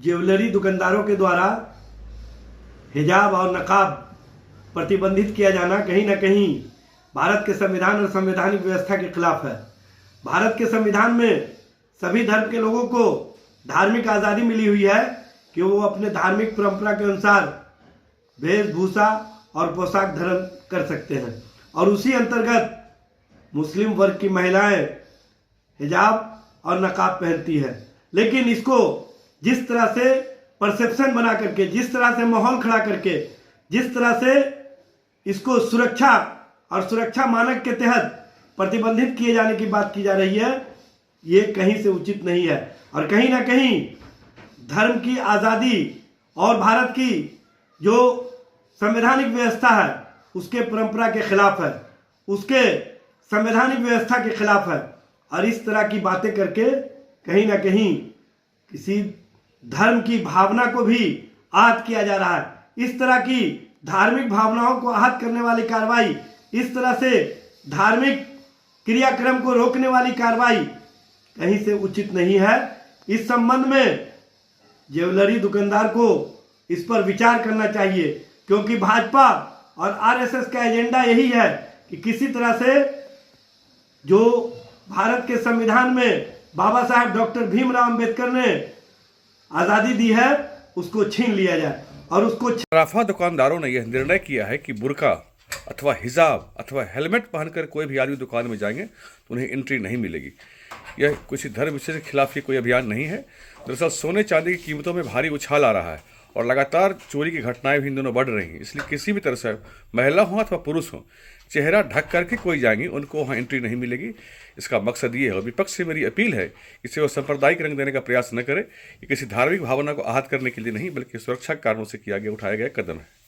Jewellery दुकानदारों के द्वारा हिजाब और नकाब प्रतिबंधित किया जाना कहीं ना कहीं भारत के संविधान और संवैधानिक व्यवस्था के खिलाफ है। भारत के संविधान में सभी धर्म के लोगों को धार्मिक आज़ादी मिली हुई है कि वो अपने धार्मिक परंपरा के अनुसार वेशभूषा और पोशाक धारण कर सकते हैं और उसी अंतर्गत मुस्लिम वर्ग की महिलाएं हिजाब और नकाब पहनती है। लेकिन इसको जिस तरह से परसेप्शन बना करके, जिस तरह से माहौल खड़ा करके, जिस तरह से इसको सुरक्षा और सुरक्षा मानक के तहत प्रतिबंधित किए जाने की बात की जा रही है, ये कहीं से उचित नहीं है और कहीं ना कहीं धर्म की आज़ादी और भारत की जो संवैधानिक व्यवस्था है उसके परंपरा के खिलाफ है, उसके संवैधानिक व्यवस्था के खिलाफ है। और इस तरह की बातें करके कहीं ना कहीं किसी धर्म की भावना को भी आहत किया जा रहा है। इस तरह की धार्मिक भावनाओं को आहत करने वाली कार्रवाई, इस तरह से धार्मिक क्रियाक्रम को रोकने वाली कार्रवाई कहीं से उचित नहीं है। इस संबंध में ज्वेलरी दुकानदार को इस पर विचार करना चाहिए, क्योंकि भाजपा और आरएसएस का एजेंडा यही है कि किसी तरह से जो भारत के संविधान में बाबा साहब डॉक्टर भीमराव अंबेडकर ने आज़ादी दी है उसको छीन लिया जाए और उसको सराफा दुकानदारों ने यह निर्णय किया है कि बुर्का अथवा हिजाब अथवा हेलमेट पहनकर कोई भी आदमी दुकान में जाएंगे तो उन्हें एंट्री नहीं मिलेगी। यह किसी धर्म विशेष के खिलाफ ये कोई अभियान नहीं है। दरअसल सोने चांदी की कीमतों में भारी उछाल आ रहा है और लगातार चोरी की घटनाएं भी इन दिनों बढ़ रही हैं। इसलिए किसी भी तरह से महिला हो अथवा पुरुष हो, चेहरा ढक करके कोई जाएंगे उनको वहाँ एंट्री नहीं मिलेगी। इसका मकसद ये है और विपक्ष से मेरी अपील है कि इसे वो सांप्रदायिक रंग देने का प्रयास न करे। ये किसी धार्मिक भावना को आहत करने के लिए नहीं बल्कि सुरक्षा कारणों से किया गया उठाया गया कदम है।